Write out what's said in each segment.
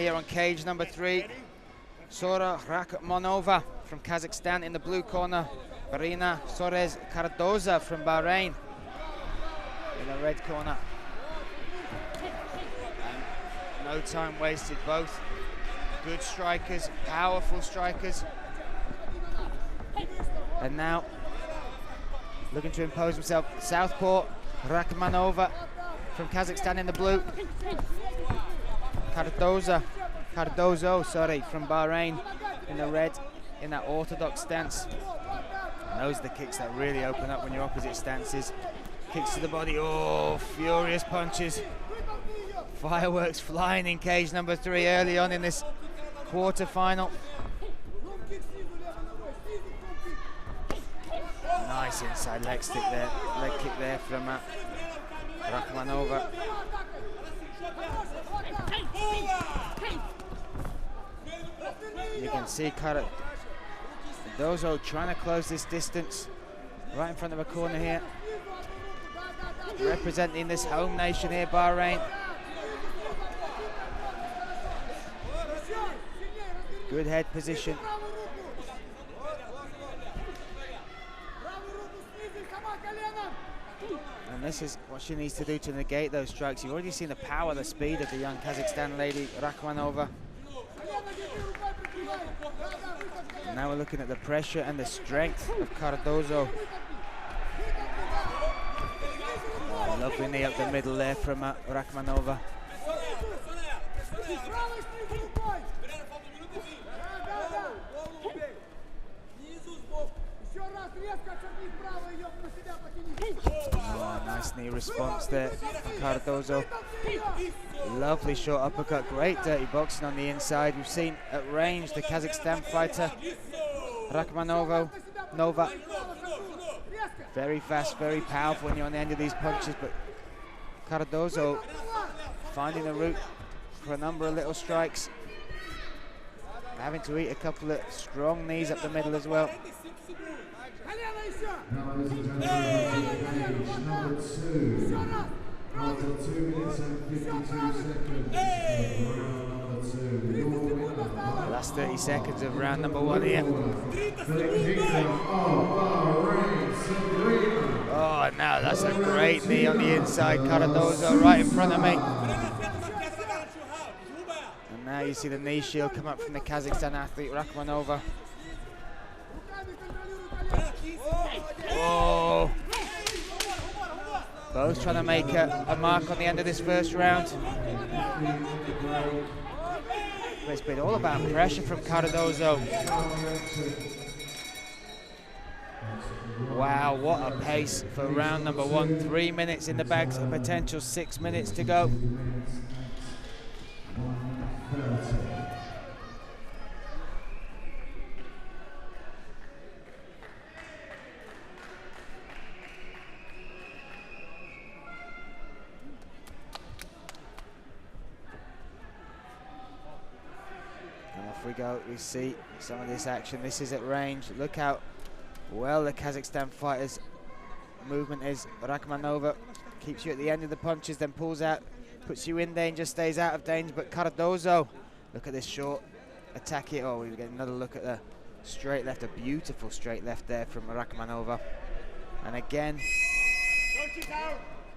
here on cage number 3. Sora Rahmonova from Kazakhstan in the blue corner. Brena Soares Cardozo from Bahrain in the red corner. And no time wasted, both good strikers, powerful strikers. And now, looking to impose himself, southpaw Rahmonova from Kazakhstan in the blue. Cardozo, sorry, from Bahrain in the red, in that orthodox stance. And those are the kicks that really open up when you're opposite stances. Kicks to the body, oh, furious punches. Fireworks flying in cage number 3 early on in this quarter-final. Nice inside leg stick there, leg kick there from Rahmonova. You can see Cardozo trying to close this distance right in front of a corner here. Representing this home nation here, Bahrain. Good head position. And this is what she needs to do to negate those strikes. You've already seen the power, the speed of the young Kazakhstan lady, Rahmonova. And now we're looking at the pressure and the strength of Cardozo. Oh, lovely knee up the middle there from Rahmonova. Oh, nice knee response there from Cardozo. Lovely short uppercut, great dirty boxing on the inside. We've seen at range the Kazakhstan fighter Rahmonova. Very fast, very powerful when you're on the end of these punches, but Cardozo finding a route for a number of little strikes. Having to eat a couple of strong knees up the middle as well. Number 2. After 2 minutes and 52 seconds. Last 30 seconds of round number 1 here. Oh, now that's a great knee on the inside. Cardozo right in front of me. And now you see the knee shield come up from the Kazakhstan athlete, Rahmonova. Oh. Both trying to make a mark on the end of this first round. It's been all about pressure from Cardozo. Wow, what a pace for round number 1. 3 minutes in the bags, a potential 6 minutes to go. We go, we see some of this action. This is at range. Look how well the Kazakhstan fighter's movement is. Rahmonova keeps you at the end of the punches, then pulls out, puts you in danger, stays out of danger. But Cardozo, look at this short attack here. Oh, we get another look at the straight left, a beautiful straight left there from Rahmonova. And again,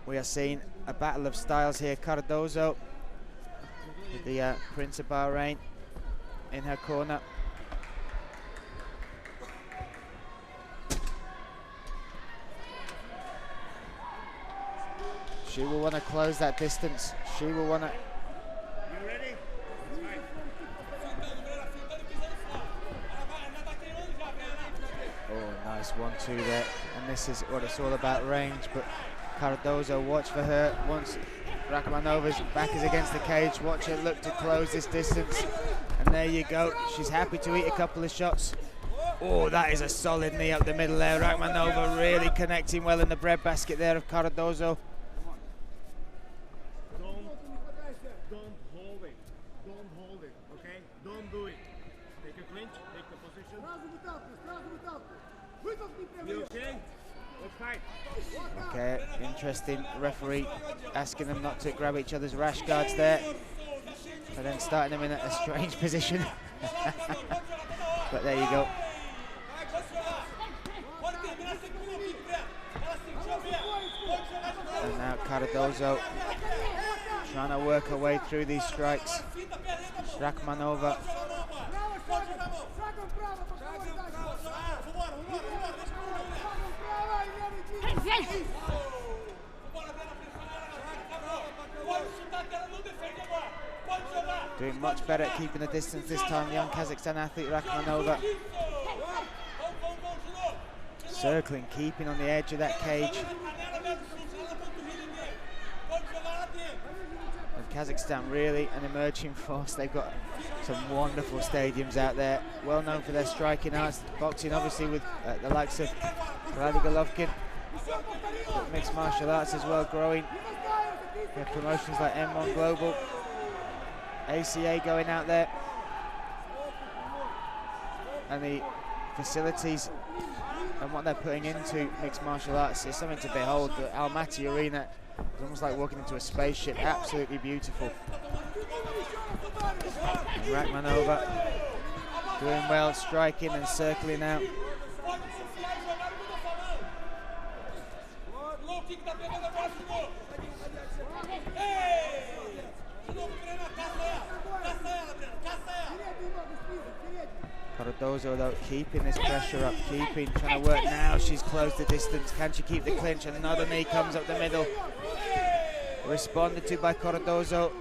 we are seeing a battle of styles here. Cardozo, the Prince of Bahrain, in her corner. She will want to close that distance. She will want to. You ready? Oh, nice 1-2 there. And this is what it's all about, range. But Cardozo, watch for her. Once Rahmonova's back is against the cage, watch her look to close this distance. And there you go. She's happy to eat a couple of shots. Oh, that is a solid knee up the middle there. Rahmonova really connecting well in the breadbasket there of Cardozo. Don't hold it. Don't hold it, okay? Don't do it. Take a clinch, take the position. You okay? Let's fight. Okay, interesting. Referee asking them not to grab each other's rash guards there. but then starting them in a strange position. But there you go. And now Cardozo trying to work her way through these strikes. Rachmonova. Doing much better at keeping the distance this time, young Kazakhstan athlete Rachmonova. Circling, keeping on the edge of that cage. And Kazakhstan really an emerging force. They've got some wonderful stadiums out there, well known for their striking arts. Boxing obviously with the likes of Rady Golovkin. But mixed martial arts as well growing. We have promotions like M1 Global, ACA going out there. And the facilities and what they're putting into mixed martial arts is something to behold. The Almaty Arena is almost like walking into a spaceship, absolutely beautiful. And Rachmonova doing well, striking and circling out. Cardozo though keeping this pressure up, trying to work now. She's closed the distance. Can she keep the clinch? Another knee comes up the middle. Responded to by Cardozo.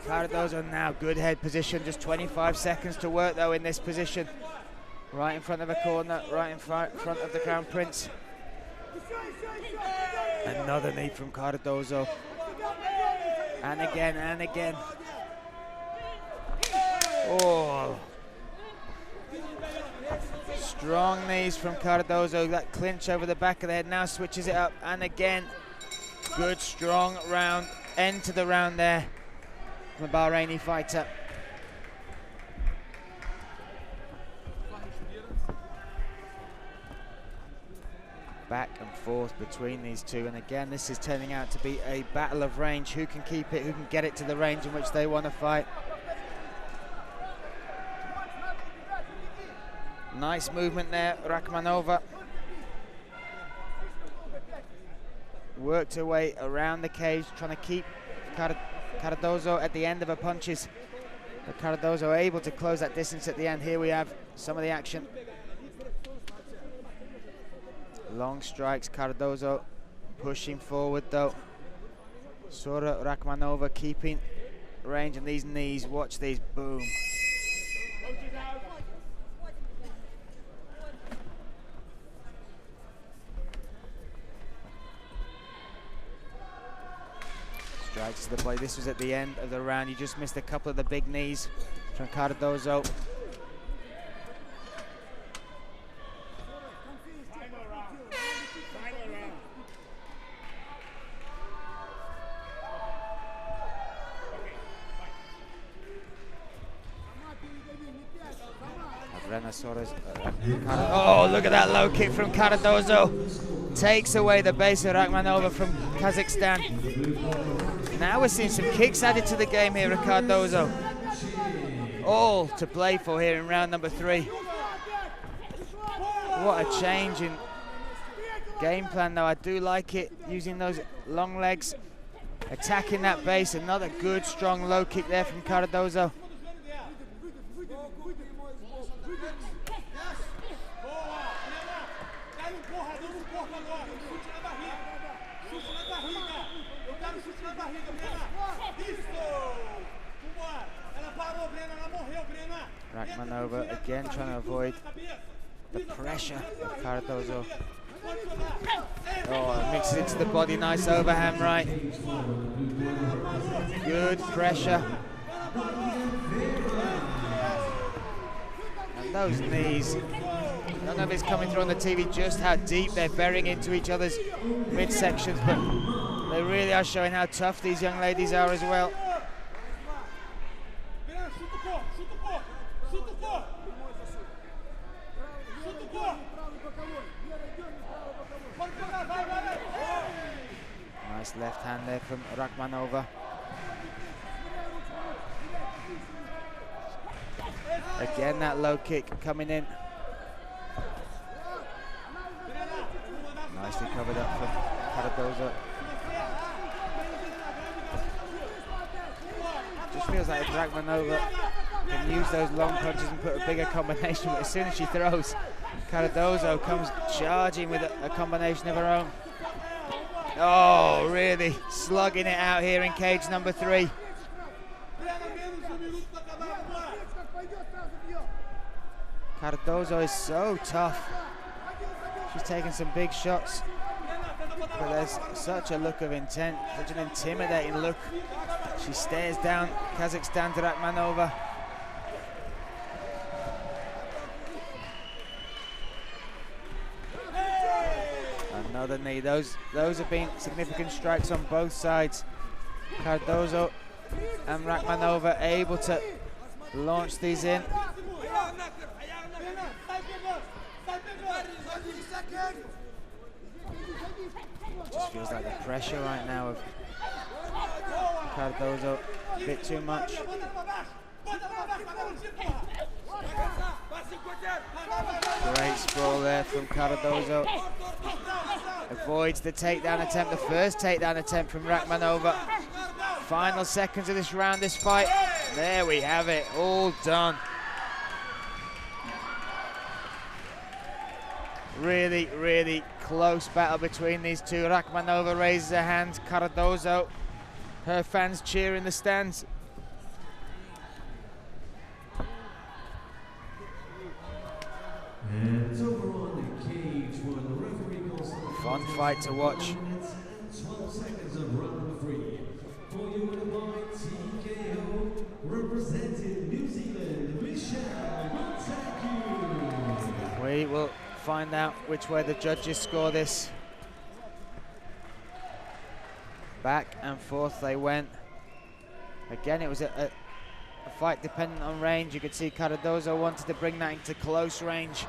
Cardozo now good head position. Just 25 seconds to work though in this position. Right in front of a corner, right in front of the Crown Prince. Another knee from Cardozo. And again, and again. Oh. Strong knees from Cardozo. That clinch over the back of the head now switches it up. And again, good strong round. End to the round there from the Bahraini fighter. Back and forth between these two, and again this is turning out to be a battle of range. Who can keep it, who can get it to the range in which they want to fight. Nice movement there, Rachmonova. Worked her way around the cage, trying to keep Cardozo at the end of her punches. But Cardozo able to close that distance at the end. Here we have some of the action. Long strikes, Cardozo pushing forward though. Sora Rachmonova keeping range, and these knees, watch these, boom. Strikes to the body. This was at the end of the round. You just missed a couple of the big knees from Cardozo. Brena Soares oh, look at that low kick from Cardozo. Takes away the base of Rachmonova from Kazakhstan. Now we're seeing some kicks added to the game here of Cardozo. All to play for here in round number 3. What a change in game plan though. I do like it, using those long legs, attacking that base. Another good strong low kick there from Cardozo. Rachmonova again trying to avoid the pressure of Cardozo. Oh, mixes it to the body, nice overhand right. Good pressure. And those knees, I don't know if it's coming through on the TV just how deep they're burying into each other's midsections, but they really are showing how tough these young ladies are as well. Nice left hand there from Rachmanova. Again, that low kick coming in. Nicely covered up from Cardozo. Just feels like Rachmanova can use those long punches and put a bigger combination, but as soon as she throws, Cardozo comes charging with a combination of her own. Oh, really slugging it out here in cage number 3. Cardozo is so tough. She's taking some big shots, but there's such a look of intent, such an intimidating look. She stares down Kazakhstan to Rachmanova. Another knee. Those have been significant strikes on both sides. Cardozo and Rachmanova able to launch these in. Just feels like the pressure right now of Cardozo a bit too much. Great sprawl there from Cardozo. Avoids the takedown attempt, the first takedown attempt from Rachmanova. Final seconds of this round, this fight. There we have it, all done. Really, really close battle between these two. Rachmanova raises her hands, Cardozo, her fans cheer in the stands. And it's over on the cage where the referee calls the Fun fight to watch. 12 seconds of round number 3. For you in the by TKO, representing New Zealand, Michelle Montague. We will find out which way the judges score this. Back and forth they went. Again, it was a fight dependent on range. You could see Cardozo wanted to bring that into close range.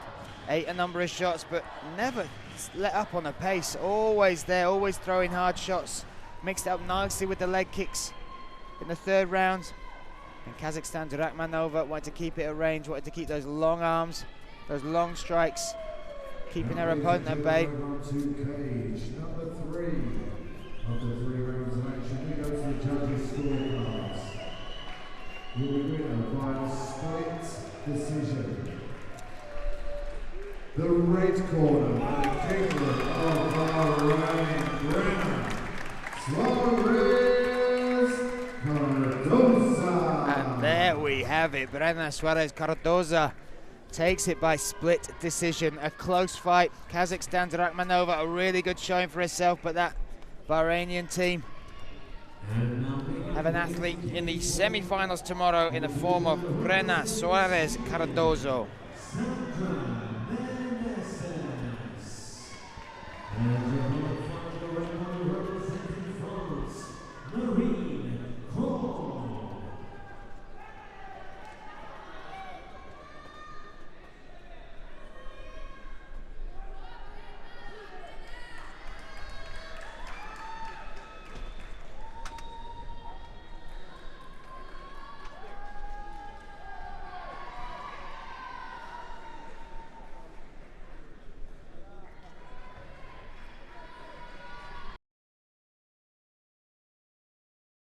Ate a number of shots, but never let up on the pace. Always there, always throwing hard shots. Mixed it up nicely with the leg kicks in the third round. And Kazakhstan to Rachmanova wanted to keep it at range, wanted to keep those long arms, those long strikes, keeping her opponent at bay. Cage number 3. After 3 rounds of action, we go to the judges' scorecards. Your winner by a split decision. The red corner, the kingdom of Bahrain, Brena Soares Cardozo. And there we have it. Brena Soares Cardozo takes it by split decision. A close fight. Kazakhstan to Rachmanova, a really good showing for herself, but that Bahrainian team have an athlete in the semi-finals tomorrow in the form of Brena Soares Cardozo.